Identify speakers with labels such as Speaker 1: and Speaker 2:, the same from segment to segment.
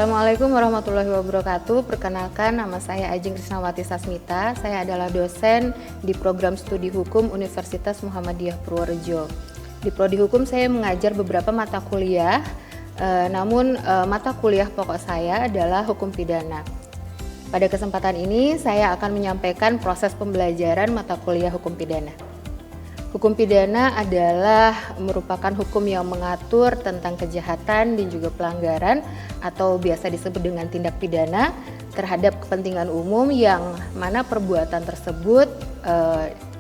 Speaker 1: Assalamualaikum warahmatullahi wabarakatuh. Perkenalkan, nama saya Ajeng Krisnawati Sasmita. Saya adalah dosen di program studi hukum Universitas Muhammadiyah Purworejo. Di prodi hukum saya mengajar beberapa mata kuliah, namun mata kuliah pokok saya adalah hukum pidana. Pada kesempatan ini saya akan menyampaikan proses pembelajaran mata kuliah hukum pidana. Hukum pidana adalah merupakan hukum yang mengatur tentang kejahatan dan juga pelanggaran atau biasa disebut dengan tindak pidana terhadap kepentingan umum yang mana perbuatan tersebut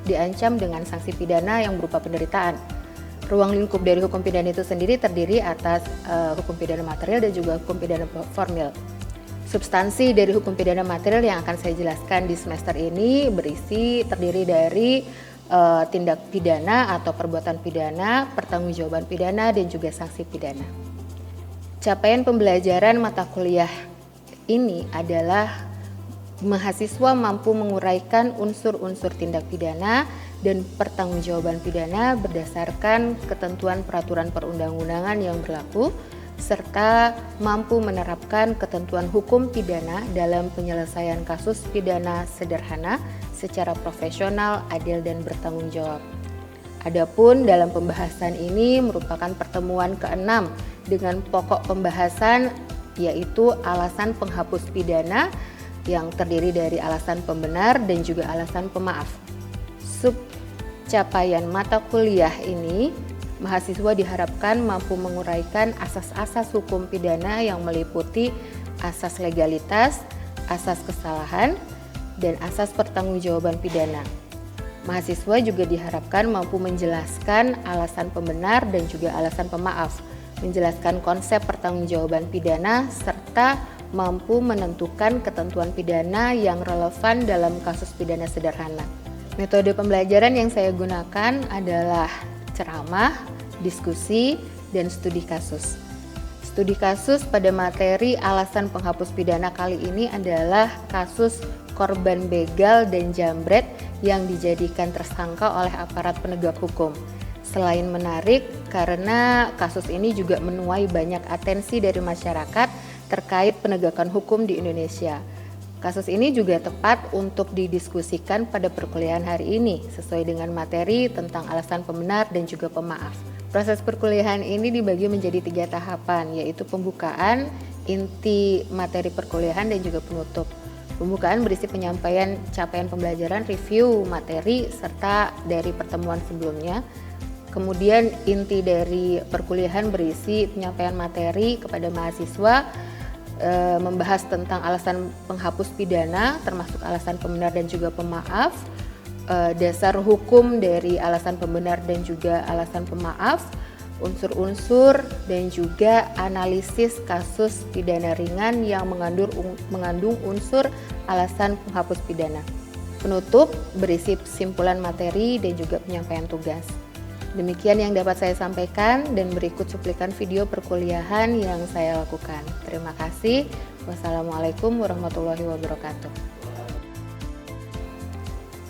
Speaker 1: diancam dengan sanksi pidana yang berupa penderitaan. Ruang lingkup dari hukum pidana itu sendiri terdiri atas hukum pidana material dan juga hukum pidana formil. Substansi dari hukum pidana material yang akan saya jelaskan di semester ini terdiri dari tindak pidana atau perbuatan pidana, pertanggungjawaban pidana, dan juga sanksi pidana. Capaian pembelajaran mata kuliah ini adalah mahasiswa mampu menguraikan unsur-unsur tindak pidana dan pertanggungjawaban pidana berdasarkan ketentuan peraturan perundang-undangan yang berlaku, serta mampu menerapkan ketentuan hukum pidana dalam penyelesaian kasus pidana sederhana secara profesional, adil, dan bertanggung jawab. Adapun dalam pembahasan ini merupakan pertemuan ke-6 dengan pokok pembahasan yaitu alasan penghapus pidana yang terdiri dari alasan pembenar dan juga alasan pemaaf. Capaian mata kuliah ini mahasiswa diharapkan mampu menguraikan asas-asas hukum pidana yang meliputi asas legalitas, asas kesalahan, dan asas pertanggungjawaban pidana. Mahasiswa juga diharapkan mampu menjelaskan alasan pembenar dan juga alasan pemaaf, menjelaskan konsep pertanggungjawaban pidana, serta mampu menentukan ketentuan pidana yang relevan dalam kasus pidana sederhana. Metode pembelajaran yang saya gunakan adalah ceramah, diskusi, dan studi kasus. Studi kasus pada materi alasan penghapus pidana kali ini adalah kasus korban begal dan jambret yang dijadikan tersangka oleh aparat penegak hukum. Selain menarik, karena kasus ini juga menuai banyak atensi dari masyarakat terkait penegakan hukum di Indonesia. Kasus ini juga tepat untuk didiskusikan pada perkuliahan hari ini sesuai dengan materi tentang alasan pembenar dan juga pemaaf. Proses perkuliahan ini dibagi menjadi 3 tahapan, yaitu pembukaan, inti materi perkuliahan, dan juga penutup. Pembukaan berisi penyampaian capaian pembelajaran, review materi, serta dari pertemuan sebelumnya. Kemudian inti dari perkuliahan berisi penyampaian materi kepada mahasiswa, membahas tentang alasan penghapus pidana, termasuk alasan pembenar dan juga pemaaf, dasar hukum dari alasan pembenar dan juga alasan pemaaf, unsur-unsur, dan juga analisis kasus pidana ringan yang mengandung unsur alasan penghapus pidana. Penutup berisi kesimpulan materi dan juga penyampaian tugas. Demikian yang dapat saya sampaikan, dan berikut cuplikan video perkuliahan yang saya lakukan. Terima kasih. Wassalamualaikum warahmatullahi wabarakatuh.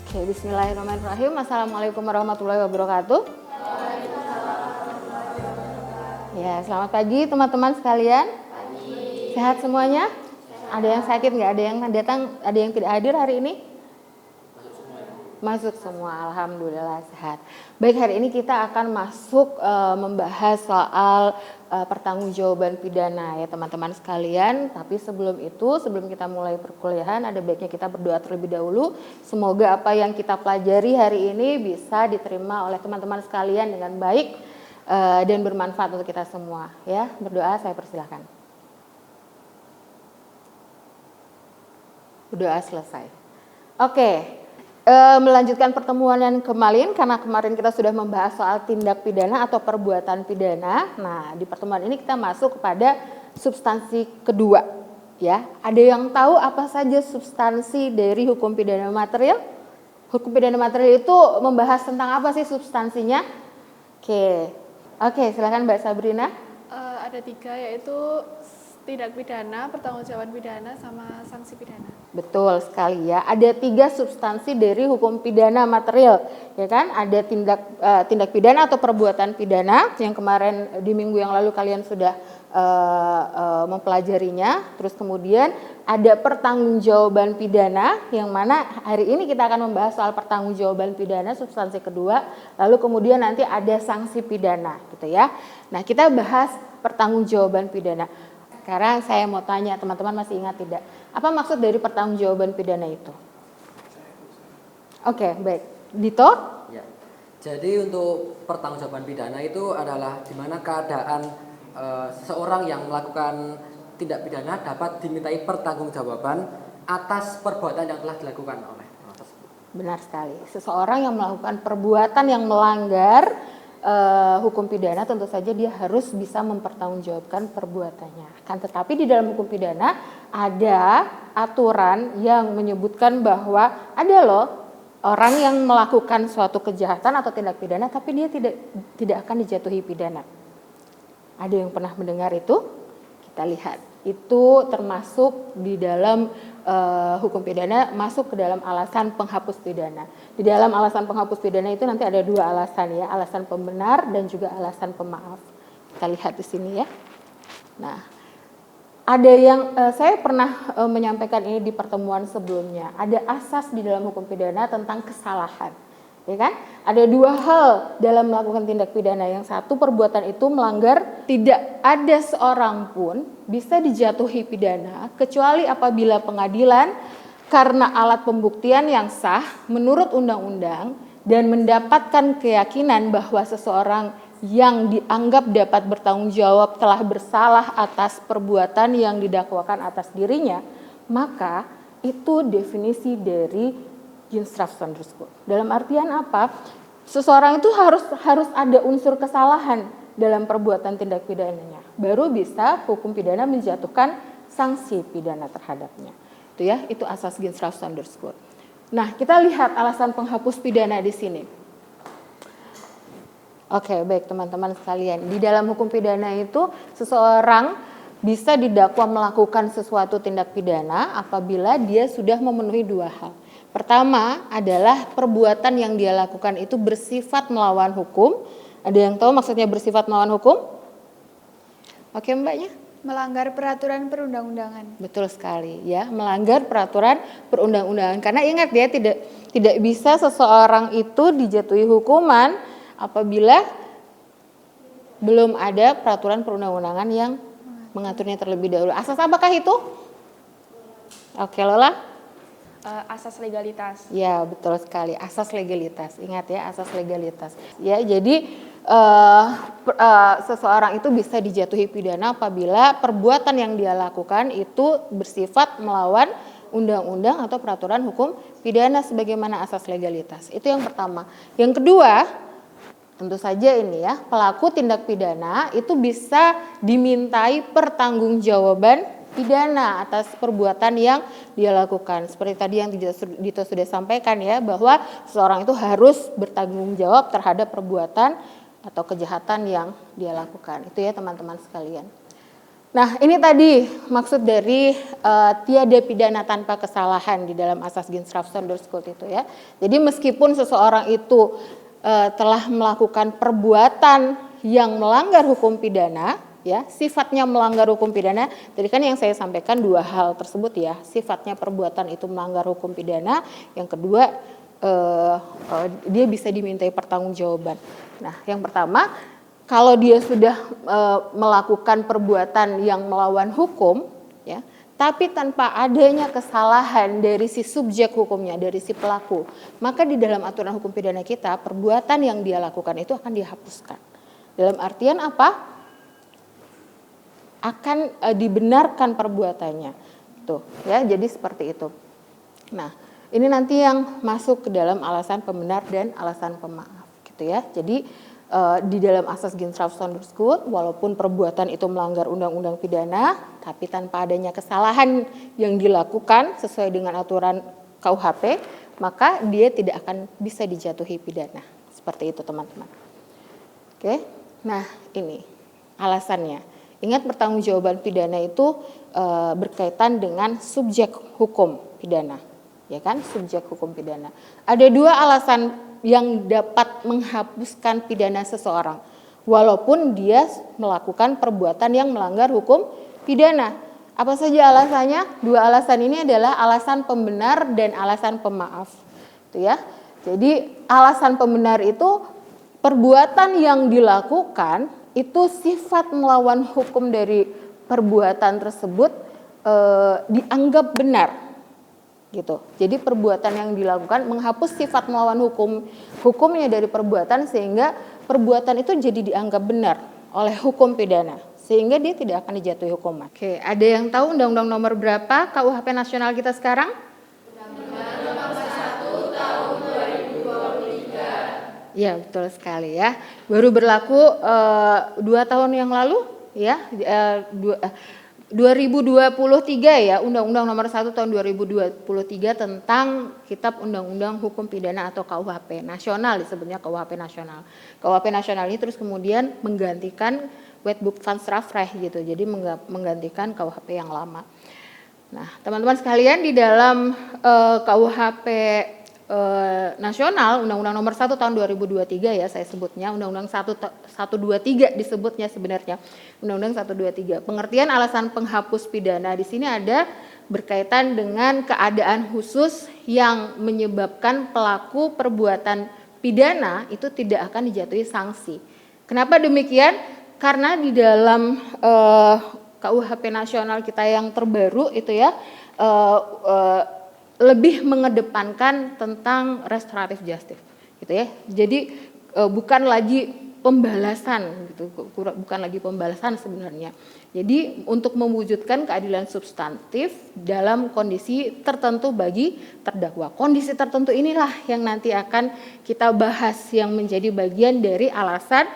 Speaker 1: Oke, bismillahirrahmanirrahim. Assalamualaikum warahmatullahi wabarakatuh. Ya, selamat pagi teman-teman sekalian. Pagi. Sehat semuanya? Ada yang sakit nggak? Ada yang datang? Ada yang tidak hadir hari ini? Masuk semua, alhamdulillah sehat. Baik, hari ini kita akan masuk membahas soal pertanggungjawaban pidana ya teman-teman sekalian. Tapi sebelum kita mulai perkuliahan, ada baiknya kita berdoa terlebih dahulu. Semoga apa yang kita pelajari hari ini bisa diterima oleh teman-teman sekalian dengan baik dan bermanfaat untuk kita semua ya. Berdoa, saya persilahkan. Berdoa selesai. Oke. Melanjutkan pertemuan yang kemarin, karena kemarin kita sudah membahas soal tindak pidana atau perbuatan pidana. Nah, di pertemuan ini kita masuk kepada substansi kedua ya. Ada yang tahu apa saja substansi dari hukum pidana material? Hukum pidana material itu membahas tentang apa sih substansinya? Oke, silakan Mbak Sabrina.
Speaker 2: Ada 3, yaitu tindak pidana, pertanggungjawaban pidana, sama sanksi pidana.
Speaker 1: Betul sekali ya. Ada 3 substansi dari hukum pidana material, ya kan? Ada tindak pidana atau perbuatan pidana yang kemarin di minggu yang lalu kalian sudah mempelajarinya. Terus kemudian ada pertanggungjawaban pidana, yang mana hari ini kita akan membahas soal pertanggungjawaban pidana substansi kedua. Lalu kemudian nanti ada sanksi pidana, gitu ya. Nah, kita bahas pertanggungjawaban pidana. Sekarang saya mau tanya, teman-teman masih ingat tidak? Apa maksud dari pertanggungjawaban pidana itu? Oke, baik. Dito?
Speaker 3: Ya. Jadi untuk pertanggungjawaban pidana itu adalah di mana keadaan seseorang yang melakukan tindak pidana dapat dimintai pertanggungjawaban atas perbuatan yang telah dilakukan oleh orang tersebut.
Speaker 1: Benar sekali. Seseorang yang melakukan perbuatan yang melanggar hukum pidana, tentu saja dia harus bisa mempertanggungjawabkan perbuatannya. Kan tetapi di dalam hukum pidana ada aturan yang menyebutkan bahwa ada loh orang yang melakukan suatu kejahatan atau tindak pidana tapi dia tidak akan dijatuhi pidana. Ada yang pernah mendengar itu? Kita lihat. Itu termasuk di dalam hukum pidana, masuk ke dalam alasan penghapus pidana. Di dalam alasan penghapus pidana itu nanti ada dua alasan ya, alasan pembenar dan juga alasan pemaaf. Kita lihat di sini ya. Nah, ada yang saya pernah menyampaikan ini di pertemuan sebelumnya. Ada asas di dalam hukum pidana tentang kesalahan. Ya kan? Ada dua hal dalam melakukan tindak pidana. Yang satu, perbuatan itu melanggar, tidak ada seorang pun bisa dijatuhi pidana kecuali apabila pengadilan karena alat pembuktian yang sah menurut undang-undang dan mendapatkan keyakinan bahwa seseorang yang dianggap dapat bertanggung jawab telah bersalah atas perbuatan yang didakwakan atas dirinya, maka itu definisi dari Ginstrafsonderskuld. Dalam artian apa? Seseorang itu harus ada unsur kesalahan dalam perbuatan tindak pidananya, baru bisa hukum pidana menjatuhkan sanksi pidana terhadapnya. Itu ya, itu asas Ginstrafsonderskuld. Nah, kita lihat alasan penghapus pidana di sini. Oke, baik teman-teman sekalian. Di dalam hukum pidana itu seseorang bisa didakwa melakukan sesuatu tindak pidana apabila dia sudah memenuhi dua hal. Pertama adalah perbuatan yang dia lakukan itu bersifat melawan hukum. Ada yang tahu maksudnya bersifat melawan hukum? Oke, Mbaknya?
Speaker 2: Melanggar peraturan perundang-undangan.
Speaker 1: Betul sekali ya, melanggar peraturan perundang-undangan. Karena ingat ya, tidak bisa seseorang itu dijatuhi hukuman apabila belum ada peraturan perundang-undangan yang mengaturnya terlebih dahulu. Asas apakah itu? Oke, Lola?
Speaker 2: Asas legalitas.
Speaker 1: Ya, betul sekali, asas legalitas. Ingat ya, asas legalitas. Ya, jadi seseorang itu bisa dijatuhi pidana apabila perbuatan yang dia lakukan itu bersifat melawan undang-undang atau peraturan hukum pidana sebagaimana asas legalitas. Itu yang pertama. Yang kedua, tentu saja ini ya, pelaku tindak pidana itu bisa dimintai pertanggungjawaban pidana atas perbuatan yang dia lakukan. Seperti tadi yang Dito sudah sampaikan ya, bahwa seseorang itu harus bertanggung jawab terhadap perbuatan atau kejahatan yang dia lakukan. Itu ya teman-teman sekalian. Nah, ini tadi maksud dari tiada pidana tanpa kesalahan di dalam asas Ginstrafsonderskuld itu ya. Jadi meskipun seseorang itu telah melakukan perbuatan yang melanggar hukum pidana, ya, sifatnya melanggar hukum pidana. Tadi kan yang saya sampaikan dua hal tersebut ya, sifatnya perbuatan itu melanggar hukum pidana. Yang kedua, dia bisa dimintai pertanggungjawaban. Nah, yang pertama, kalau dia sudah melakukan perbuatan yang melawan hukum, ya, tapi tanpa adanya kesalahan dari si subjek hukumnya, dari si pelaku, maka di dalam aturan hukum pidana kita, perbuatan yang dia lakukan itu akan dihapuskan. Dalam artian apa? Akan dibenarkan perbuatannya. Tuh, ya, jadi seperti itu. Nah, ini nanti yang masuk ke dalam alasan pembenar dan alasan pemaaf, gitu ya. Jadi di dalam asas Ginstrafsonderskuld, walaupun perbuatan itu melanggar undang-undang pidana, tapi tanpa adanya kesalahan yang dilakukan sesuai dengan aturan KUHP, maka dia tidak akan bisa dijatuhi pidana. Seperti itu, teman-teman. Oke. Nah, ini alasannya. Ingat, pertanggungjawaban pidana itu berkaitan dengan subjek hukum pidana, ya kan? Subjek hukum pidana. Ada dua alasan yang dapat menghapuskan pidana seseorang. walaupun dia melakukan perbuatan yang melanggar hukum pidana. Apa saja alasannya? Dua alasan ini adalah alasan pembenar dan alasan pemaaf. Itu ya. Jadi alasan pembenar itu perbuatan yang dilakukan itu sifat melawan hukum dari perbuatan tersebut dianggap benar. Gitu. Jadi perbuatan yang dilakukan menghapus sifat melawan hukumnya dari perbuatan sehingga perbuatan itu jadi dianggap benar oleh hukum pidana sehingga dia tidak akan dijatuhi hukuman. Oke, ada yang tahu undang-undang nomor berapa KUHP nasional kita sekarang? Undang-undang nomor 1 tahun 2023. Ya, betul sekali ya. Baru berlaku 2 tahun yang lalu ya, 2023 ya, Undang-Undang nomor 1 tahun 2023 tentang Kitab Undang-Undang Hukum Pidana atau KUHP nasional, disebutnya KUHP nasional. KUHP nasional ini terus kemudian menggantikan Wetboek van Strafrecht gitu, jadi menggantikan KUHP yang lama. Nah, teman-teman sekalian, di dalam KUHP nasional, Undang-Undang nomor 1 tahun 2023 ya saya sebutnya, Undang-Undang 123 disebutnya sebenarnya, Undang-Undang 123. Pengertian alasan penghapus pidana di sini ada berkaitan dengan keadaan khusus yang menyebabkan pelaku perbuatan pidana itu tidak akan dijatuhi sanksi. Kenapa demikian? Karena di dalam KUHP nasional kita yang terbaru itu ya lebih mengedepankan tentang restoratif justice gitu ya. Jadi bukan lagi pembalasan gitu, bukan lagi pembalasan sebenarnya. Jadi untuk mewujudkan keadilan substantif dalam kondisi tertentu bagi terdakwa. Kondisi tertentu inilah yang nanti akan kita bahas yang menjadi bagian dari alasan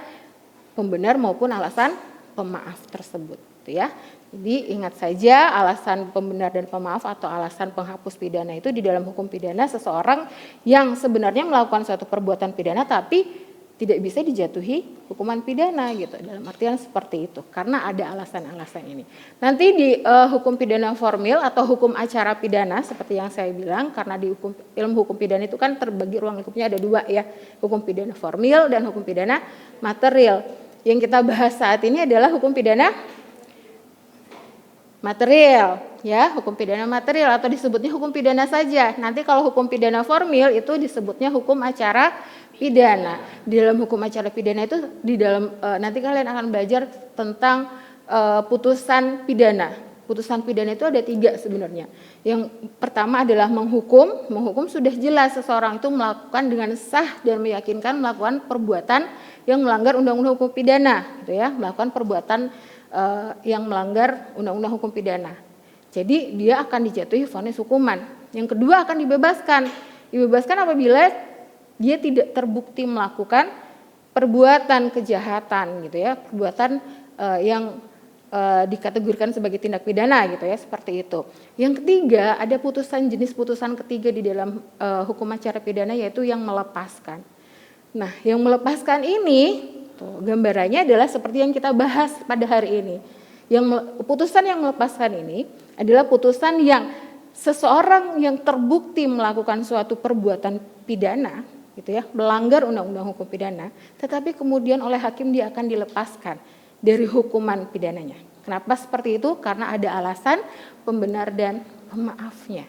Speaker 1: pembenar maupun alasan pemaaf tersebut gitu ya. Jadi ingat saja alasan pembenar dan pemaaf atau alasan penghapus pidana itu di dalam hukum pidana seseorang yang sebenarnya melakukan suatu perbuatan pidana tapi tidak bisa dijatuhi hukuman pidana gitu. Dalam artian seperti itu karena ada alasan-alasan ini. Nanti di hukum pidana formil atau hukum acara pidana seperti yang saya bilang, karena di ilmu hukum pidana itu kan terbagi ruang lingkupnya ada 2 ya, hukum pidana formil dan hukum pidana material. Yang kita bahas saat ini adalah hukum pidana material ya, hukum pidana material atau disebutnya hukum pidana saja. Nanti kalau hukum pidana formil itu disebutnya hukum acara pidana. Di dalam hukum acara pidana itu di dalam nanti kalian akan belajar tentang putusan pidana. Putusan pidana itu ada 3 sebenarnya. Yang pertama adalah menghukum. Menghukum sudah jelas seseorang itu melakukan dengan sah dan meyakinkan melakukan perbuatan yang melanggar undang-undang hukum pidana, gitu ya, melakukan perbuatan yang melanggar undang-undang hukum pidana. Jadi dia akan dijatuhi vonis hukuman. Yang kedua akan dibebaskan. Dibebaskan apabila dia tidak terbukti melakukan perbuatan kejahatan, gitu ya, perbuatan yang dikategorikan sebagai tindak pidana gitu ya, seperti itu. Yang ketiga ada jenis putusan ketiga di dalam hukum acara pidana yaitu yang melepaskan. Nah, yang melepaskan ini tuh, gambarannya adalah seperti yang kita bahas pada hari ini. Putusan yang melepaskan ini adalah putusan yang seseorang yang terbukti melakukan suatu perbuatan pidana gitu ya, melanggar undang-undang hukum pidana, tetapi kemudian oleh hakim dia akan dilepaskan dari hukuman pidananya. Kenapa seperti itu? Karena ada alasan pembenar dan pemaafnya.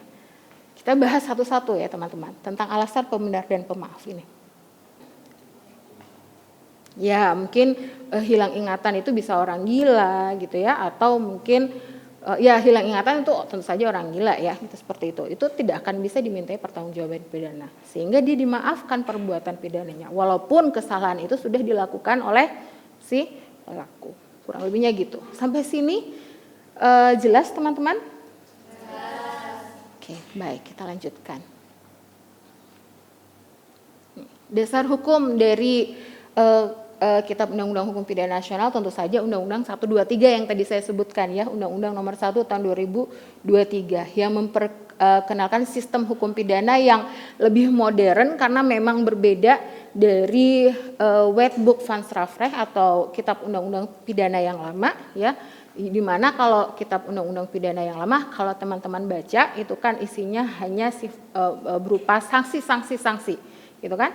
Speaker 1: Kita bahas satu-satu ya teman-teman tentang alasan pembenar dan pemaaf ini. Ya mungkin hilang ingatan itu bisa orang gila gitu ya, atau mungkin ya hilang ingatan itu tentu saja orang gila ya, gitu, seperti itu. Itu tidak akan bisa dimintai pertanggungjawaban pidana, sehingga dia dimaafkan perbuatan pidananya, walaupun kesalahan itu sudah dilakukan oleh si pelaku. Kurang lebihnya gitu. Sampai sini jelas teman-teman? Jelas. Oke, baik, kita lanjutkan. Dasar hukum dari Kitab Undang-Undang Hukum Pidana Nasional tentu saja Undang-Undang 123 yang tadi saya sebutkan ya, Undang-Undang nomor 1 tahun 2023 yang memperkenalkan sistem hukum pidana yang lebih modern karena memang berbeda dari Wetboek van Strafrecht atau Kitab Undang-Undang Pidana yang lama ya. Di mana kalau Kitab Undang-Undang Pidana yang lama kalau teman-teman baca itu kan isinya hanya berupa sanksi gitu kan.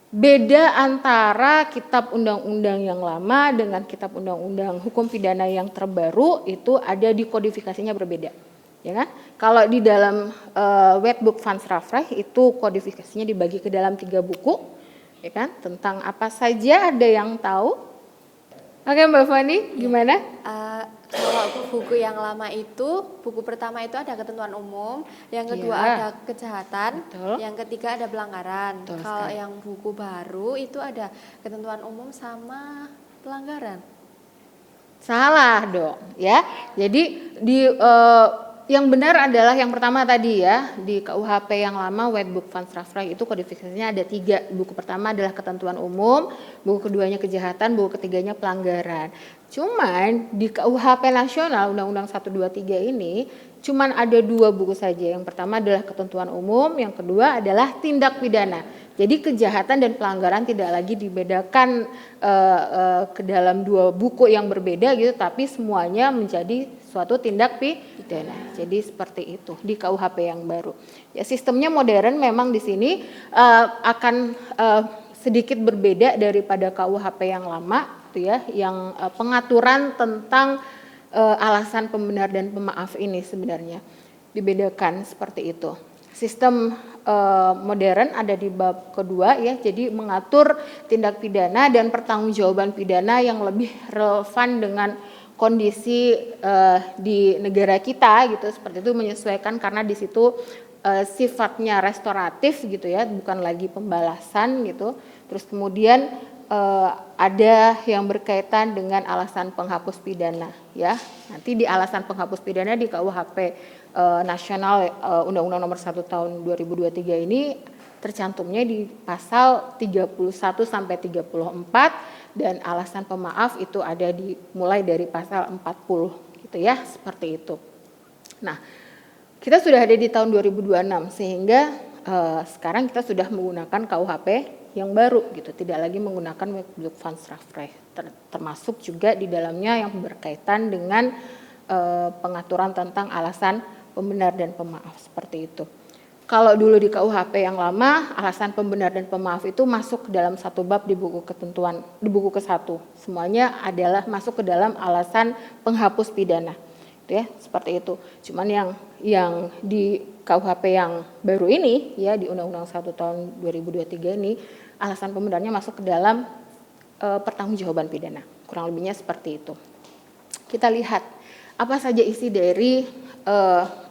Speaker 1: beda antara kitab undang-undang yang lama dengan kitab undang-undang hukum pidana yang terbaru itu ada di kodifikasinya berbeda. Ya kan? Kalau di dalam Wetboek van Strafrecht itu kodifikasinya dibagi ke dalam 3 buku, ya kan? Tentang apa saja ada yang tahu? Oke Mbak Fani, gimana?
Speaker 4: Kalau buku yang lama itu, buku pertama itu ada ketentuan umum, yang kedua
Speaker 1: Iya.
Speaker 4: ada kejahatan,
Speaker 1: Betul.
Speaker 4: yang ketiga ada pelanggaran.
Speaker 1: Betul
Speaker 4: Kalau
Speaker 1: sekali.
Speaker 4: yang buku baru itu ada ketentuan umum sama pelanggaran.
Speaker 1: Salah dong, ya. Jadi yang benar adalah yang pertama tadi ya, di KUHP yang lama Wetboek van Strafrecht itu kodifikasinya ada 3. Buku pertama adalah ketentuan umum, buku keduanya kejahatan, buku ketiganya pelanggaran. Cuman di KUHP nasional Undang-Undang 123 ini cuman ada 2 buku saja. Yang pertama adalah ketentuan umum, yang kedua adalah tindak pidana. Jadi kejahatan dan pelanggaran tidak lagi dibedakan ke dalam 2 buku yang berbeda gitu, tapi semuanya menjadi suatu tindak pidana. Jadi seperti itu di KUHP yang baru. Ya sistemnya modern memang di sini akan sedikit berbeda daripada KUHP yang lama, gitu ya, yang pengaturan tentang alasan pembenar dan pemaaf ini sebenarnya dibedakan seperti itu. Sistem modern ada di bab kedua ya, jadi mengatur tindak pidana dan pertanggungjawaban pidana yang lebih relevan dengan kondisi di negara kita gitu, seperti itu menyesuaikan karena di situ sifatnya restoratif gitu ya, bukan lagi pembalasan gitu. Terus kemudian ada yang berkaitan dengan alasan penghapus pidana ya. Nanti di alasan penghapus pidana di KUHP nasional Undang-Undang Nomor 1 Tahun 2023 ini tercantumnya di pasal 31 sampai 34 dan alasan pemaaf itu ada mulai dari pasal 40 gitu ya, seperti itu. Nah, kita sudah ada di tahun 2026 sehingga sekarang kita sudah menggunakan KUHP yang baru gitu, tidak lagi menggunakan Wetboek van Strafrecht, termasuk juga di dalamnya yang berkaitan dengan pengaturan tentang alasan pembenar dan pemaaf seperti itu. Kalau dulu di KUHP yang lama, alasan pembenar dan pemaaf itu masuk ke dalam satu bab di buku ketentuan, di buku ke-1. Semuanya adalah masuk ke dalam alasan penghapus pidana. Itu ya, seperti itu. Cuman yang di KUHP yang baru ini ya, di Undang-Undang 1 Tahun 2023 ini, alasan pembenarnya masuk ke dalam pertanggungjawaban pidana. Kurang lebihnya seperti itu. Kita lihat apa saja isi dari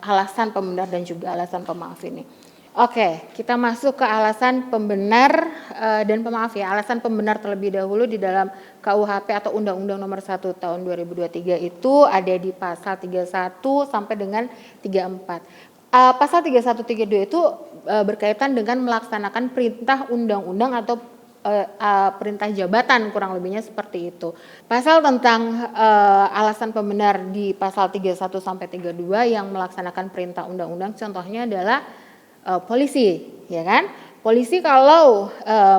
Speaker 1: alasan pembenar dan juga alasan pemaaf ini. Oke, kita masuk ke alasan pembenar dan pemaaf ya. Alasan pembenar terlebih dahulu di dalam KUHP atau Undang-Undang Nomor 1 Tahun 2023 itu ada di pasal 31 sampai dengan 34. Pasal 3132 itu berkaitan dengan melaksanakan perintah undang-undang atau perintah jabatan, kurang lebihnya seperti itu. Pasal tentang alasan pembenar di pasal 31 sampai 32 yang melaksanakan perintah undang-undang contohnya adalah polisi, ya kan? Polisi kalau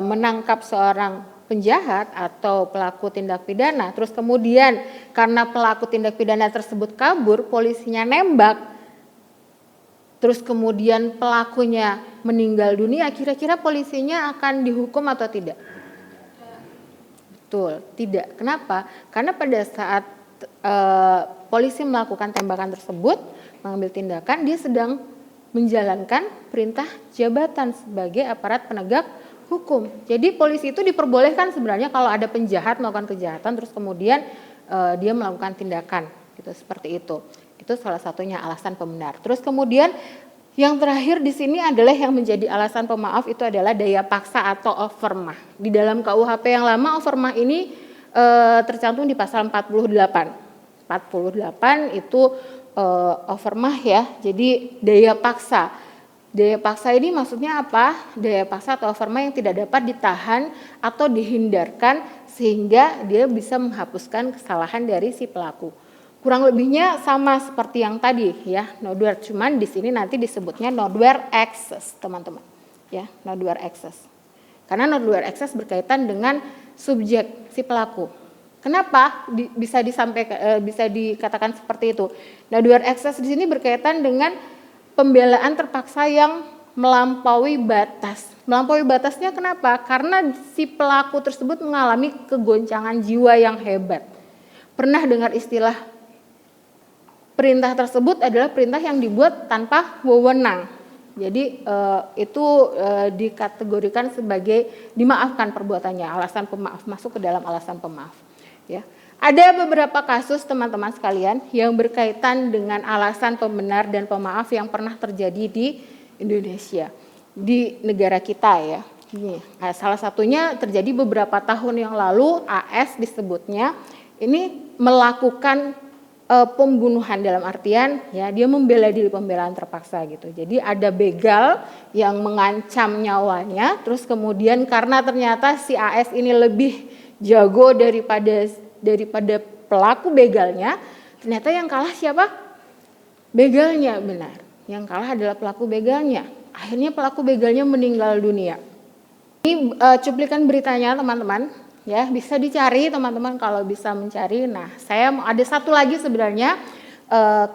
Speaker 1: menangkap seorang penjahat atau pelaku tindak pidana, terus kemudian karena pelaku tindak pidana tersebut kabur, polisinya nembak, terus kemudian pelakunya meninggal dunia, kira-kira polisinya akan dihukum atau tidak? Betul, tidak. Kenapa? Karena pada saat polisi melakukan tembakan tersebut, mengambil tindakan, dia sedang menjalankan perintah jabatan sebagai aparat penegak hukum. Jadi polisi itu diperbolehkan sebenarnya kalau ada penjahat melakukan kejahatan, terus kemudian dia melakukan tindakan, gitu, seperti itu. Itu salah satunya alasan pembenar. Terus kemudian yang terakhir di sini adalah yang menjadi alasan pemaaf itu adalah daya paksa atau overmah. Di dalam KUHP yang lama overmah ini tercantum di pasal 48. 48 itu overmah ya. Jadi daya paksa. Daya paksa ini maksudnya apa? Daya paksa atau overmah yang tidak dapat ditahan atau dihindarkan sehingga dia bisa menghapuskan kesalahan dari si pelaku. Kurang lebihnya sama seperti yang tadi ya, nowhere, cuman di sini nanti disebutnya nowhere access, teman-teman. Ya, nowhere access. Karena nowhere access berkaitan dengan subjek si pelaku. Kenapa bisa dikatakan seperti itu? Nowhere access di sini berkaitan dengan pembelaan terpaksa yang melampaui batas. Melampaui batasnya kenapa? Karena si pelaku tersebut mengalami kegoncangan jiwa yang hebat. Pernah dengar istilah perintah tersebut adalah perintah yang dibuat tanpa wewenang. Jadi itu dikategorikan sebagai dimaafkan perbuatannya, alasan pemaaf, masuk ke dalam alasan pemaaf. Ya. Ada beberapa kasus teman-teman sekalian yang berkaitan dengan alasan pembenar dan pemaaf yang pernah terjadi di Indonesia, di negara kita ya. Ini, salah satunya terjadi beberapa tahun yang lalu, AS disebutnya, ini melakukan pembunuhan dalam artian ya dia membela diri, pembelaan terpaksa gitu. Jadi ada begal yang mengancam nyawanya, terus kemudian karena ternyata si AS ini lebih jago daripada pelaku begalnya, ternyata yang kalah siapa? Begalnya, benar. Yang kalah adalah pelaku begalnya. Akhirnya pelaku begalnya meninggal dunia. Ini cuplikan beritanya teman-teman. Ya, bisa dicari teman-teman kalau bisa mencari. Nah, saya ada satu lagi sebenarnya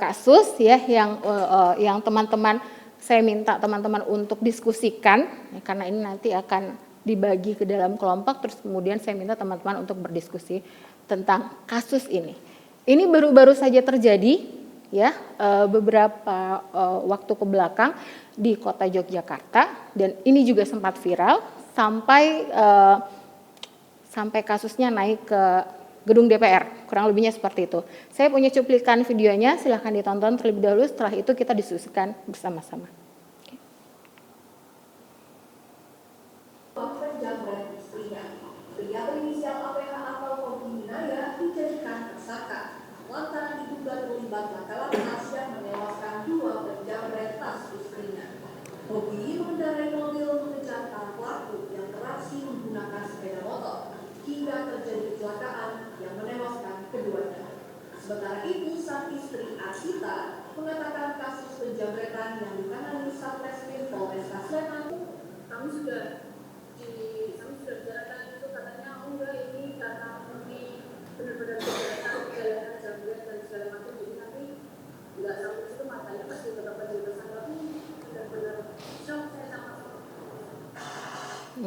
Speaker 1: kasus ya yang teman-teman, saya minta teman-teman untuk diskusikan ya, karena ini nanti akan dibagi ke dalam kelompok, terus kemudian saya minta teman-teman untuk berdiskusi tentang kasus ini. Ini baru-baru saja terjadi ya beberapa waktu ke belakang di kota Yogyakarta, dan ini juga sempat viral sampai kasusnya naik ke gedung DPR, kurang lebihnya seperti itu. Saya punya cuplikan videonya, silahkan ditonton terlebih dahulu, setelah itu kita diskusikan bersama-sama.
Speaker 5: Penjamret istrinya, pria berinisial APH atau Hobi Minaya dijadikan tersangka lantaran diduga terlibat laka lantas yang menewaskan 2 penjamret tas istrinya. Hobi mengendarai mobil mengejar para pelaku yang beraksi menggunakan sepeda motor hingga terjadi kecelakaan yang menewaskan keduanya. Sementara itu, sang istri Asita mengatakan kasus penjamretan yang ditangani Satreskrim Polresta Sleman, kami sudah bicarakan itu, katanya enggak, ini karena ini benar-benar perjalanan jambret dan segala macam, jadi nanti enggak sampai situ matanya pasti tetap jadi tersangka. Benar-benar shock saya sama-sama.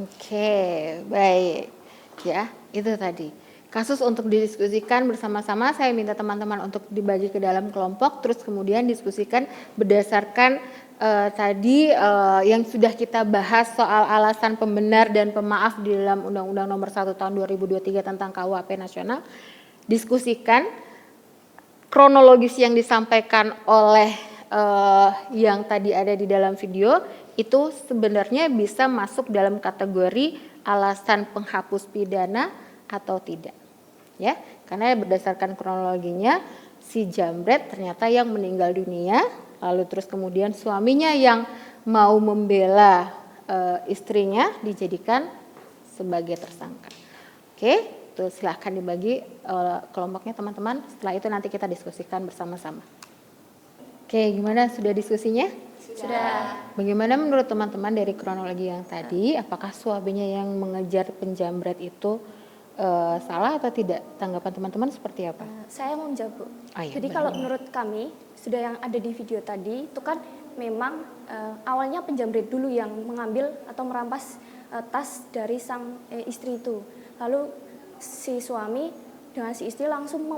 Speaker 1: Oke, baik. Ya, itu tadi. Kasus untuk didiskusikan bersama-sama, saya minta teman-teman untuk dibagi ke dalam kelompok, terus kemudian diskusikan berdasarkan tadi yang sudah kita bahas soal alasan pembenar dan pemaaf di dalam Undang-Undang Nomor 1 Tahun 2023 tentang KUHP Nasional. Diskusikan kronologis yang disampaikan oleh yang tadi ada di dalam video itu sebenarnya bisa masuk dalam kategori alasan penghapus pidana atau tidak. Ya, karena berdasarkan kronologinya si jambret ternyata yang meninggal dunia, lalu terus kemudian suaminya yang mau membela istrinya dijadikan sebagai tersangka. Oke, itu silahkan dibagi kelompoknya teman-teman. Setelah itu nanti kita diskusikan bersama-sama. Oke, gimana, sudah diskusinya?
Speaker 4: Sudah.
Speaker 1: Bagaimana menurut teman-teman dari kronologi yang tadi, apakah suaminya yang mengejar penjambret itu salah atau tidak? Tanggapan teman-teman seperti apa?
Speaker 6: Saya mau menjawab, Bu.
Speaker 1: Iya,
Speaker 6: Jadi kalau menurut kami, sudah yang ada di video tadi, itu kan memang awalnya penjamret dulu yang mengambil atau merampas tas dari sang istri itu. Lalu si suami dengan si istri langsung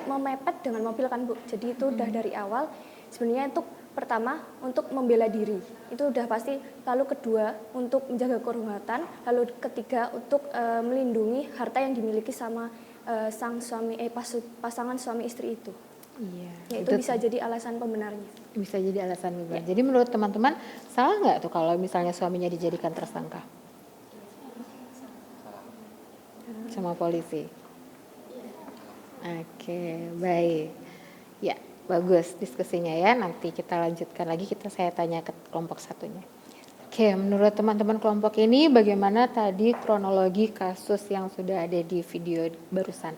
Speaker 6: memepet dengan mobil kan, Bu. Jadi itu udah dari awal. Sebenarnya untuk pertama untuk membela diri, itu udah pasti. Lalu kedua untuk menjaga kehormatan. Lalu ketiga untuk melindungi harta yang dimiliki sama sang suami pasangan suami istri itu.
Speaker 1: Iya.
Speaker 6: Ya, itu bisa jadi alasan pembenarnya.
Speaker 1: Bisa jadi alasan juga. Jadi menurut teman-teman salah nggak tuh kalau misalnya suaminya dijadikan tersangka sama polisi? Oke, baik. Ya, bagus diskusinya ya. Nanti kita lanjutkan lagi. Saya tanya ke kelompok satunya. Oke, menurut teman-teman kelompok ini bagaimana tadi kronologi kasus yang sudah ada di video barusan?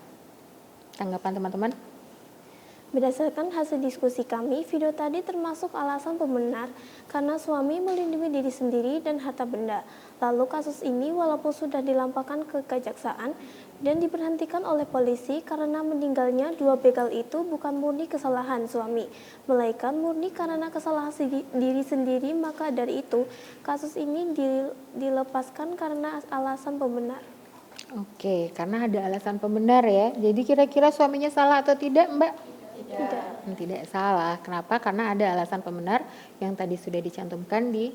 Speaker 1: Tanggapan teman-teman?
Speaker 7: Berdasarkan hasil diskusi kami, video tadi termasuk alasan pembenar karena suami melindungi diri sendiri dan harta benda. Lalu kasus ini walaupun sudah dilampaukan ke kejaksaan dan diberhentikan oleh polisi karena meninggalnya dua begal itu bukan murni kesalahan suami, melainkan murni karena kesalahan diri sendiri, maka dari itu kasus ini dilepaskan karena alasan pembenar.
Speaker 1: Oke, karena ada alasan pembenar ya. Jadi kira-kira suaminya salah atau tidak, Mbak? Tidak salah. Kenapa? Karena ada alasan pembenar yang tadi sudah dicantumkan di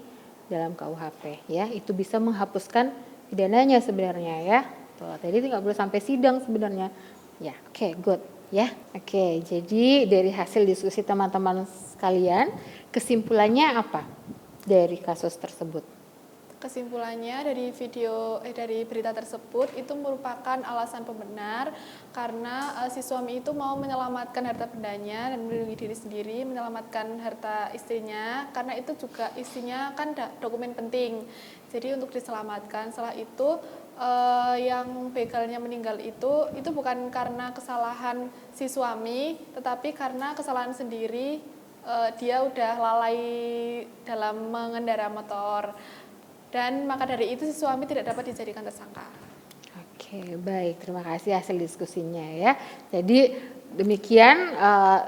Speaker 1: dalam KUHP ya. Itu bisa menghapuskan pidananya sebenarnya ya. Tuh, jadi nggak boleh sampai sidang sebenarnya. Ya, oke, good ya. Oke, jadi dari hasil diskusi teman-teman sekalian, kesimpulannya apa dari kasus tersebut?
Speaker 2: Kesimpulannya dari berita tersebut itu merupakan alasan pembenar karena si suami itu mau menyelamatkan harta bendanya dan melindungi diri sendiri, menyelamatkan harta istrinya karena itu juga istrinya kan dokumen penting. Jadi untuk diselamatkan. Setelah itu yang begalnya meninggal itu bukan karena kesalahan si suami, tetapi karena kesalahan sendiri. Dia udah lalai dalam mengendara motor. Dan maka dari itu si suami tidak dapat dijadikan tersangka.
Speaker 1: Oke, baik. Terima kasih hasil diskusinya ya. Jadi demikian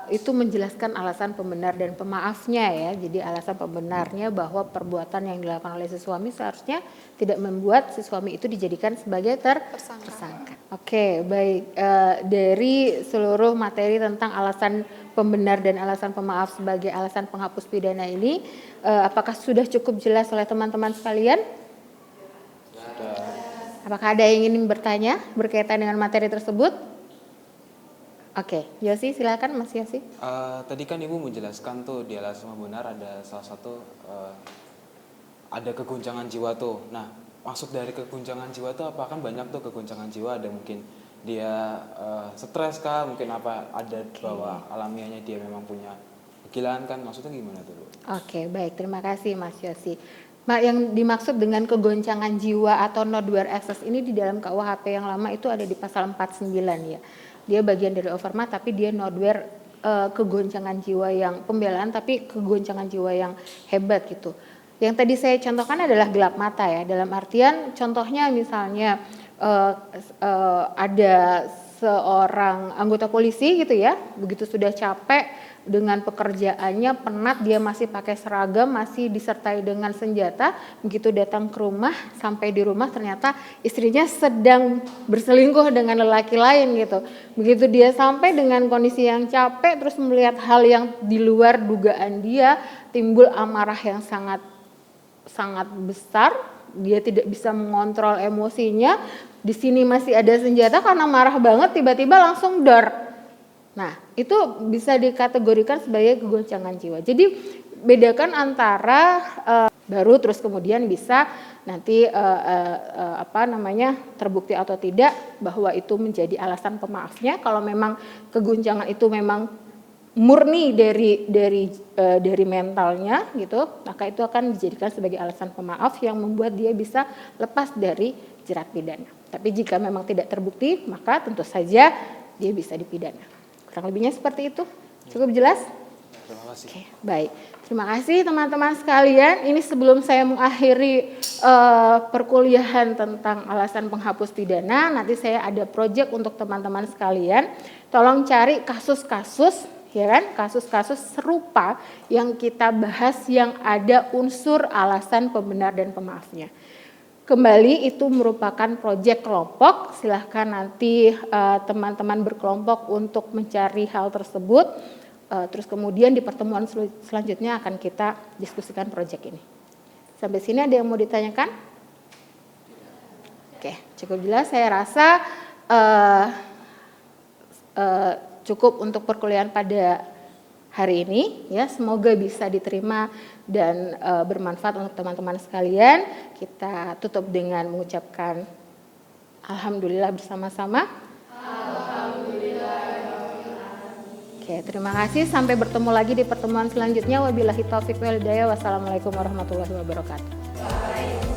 Speaker 1: itu menjelaskan alasan pembenar dan pemaafnya ya. Jadi alasan pembenarnya bahwa perbuatan yang dilakukan oleh si suami seharusnya tidak membuat si suami itu dijadikan sebagai tersangka. Oke, baik. Dari seluruh materi tentang alasan pembenar dan alasan pemaaf sebagai alasan penghapus pidana ini, apakah sudah cukup jelas oleh teman-teman sekalian? Sudah. Apakah ada yang ingin bertanya berkaitan dengan materi tersebut? Oke, Yosi silakan Mas Yosi.
Speaker 8: Tadi kan Ibu menjelaskan tuh di alasan pembenar ada salah satu ada keguncangan jiwa tuh. Nah, maksud dari keguncangan jiwa tuh apa? Kan banyak tuh keguncangan jiwa, ada mungkin dia stres kah, mungkin apa ada bahwa alamiahnya dia memang punya kegilaan kan, maksudnya gimana tuh Bu? Oke,
Speaker 1: baik, terima kasih Mas Yosi. Yang dimaksud dengan kegoncangan jiwa atau nodware access ini di dalam KUHP yang lama itu ada di pasal 49 ya. Dia bagian dari overmat tapi dia nodware kegoncangan jiwa yang pembelaan tapi kegoncangan jiwa yang hebat gitu. Yang tadi saya contohkan adalah gelap mata ya, dalam artian contohnya misalnya ada seorang anggota polisi gitu ya, begitu sudah capek dengan pekerjaannya, penat, dia masih pakai seragam, masih disertai dengan senjata, begitu datang ke rumah, sampai di rumah ternyata istrinya sedang berselingkuh dengan lelaki lain gitu. Begitu dia sampai dengan kondisi yang capek, terus melihat hal yang di luar dugaan dia, timbul amarah yang sangat besar, dia tidak bisa mengontrol emosinya. Di sini masih ada senjata, karena marah banget tiba-tiba langsung dar. Nah, itu bisa dikategorikan sebagai kegoncangan jiwa. Jadi bedakan antara baru terus kemudian bisa nanti terbukti atau tidak bahwa itu menjadi alasan pemaafnya. Kalau memang kegoncangan itu memang murni dari mentalnya gitu, maka itu akan dijadikan sebagai alasan pemaaf yang membuat dia bisa lepas dari jerat pidana. Tapi jika memang tidak terbukti, maka tentu saja dia bisa dipidana. Kurang lebihnya seperti itu. Cukup jelas?
Speaker 8: Terima kasih.
Speaker 1: Oke, baik. Terima kasih teman-teman sekalian. Ini sebelum saya mengakhiri perkuliahan tentang alasan penghapus pidana, nanti saya ada proyek untuk teman-teman sekalian. Tolong cari kasus-kasus, ya kan? Kasus-kasus serupa yang kita bahas yang ada unsur alasan pembenar dan pemaafnya. Kembali itu merupakan proyek kelompok, silahkan nanti teman-teman berkelompok untuk mencari hal tersebut, terus kemudian di pertemuan selanjutnya akan kita diskusikan proyek ini. Sampai sini ada yang mau ditanyakan? Oke, cukup jelas, saya rasa cukup untuk perkuliahan pada hari ini ya, semoga bisa diterima dan bermanfaat untuk teman-teman sekalian. Kita tutup dengan mengucapkan alhamdulillah bersama-sama. Alhamdulillah. Oke, terima kasih, sampai bertemu lagi di pertemuan selanjutnya. Wabillahi taufiq wal hidayah. Wassalamualaikum warahmatullahi wabarakatuh.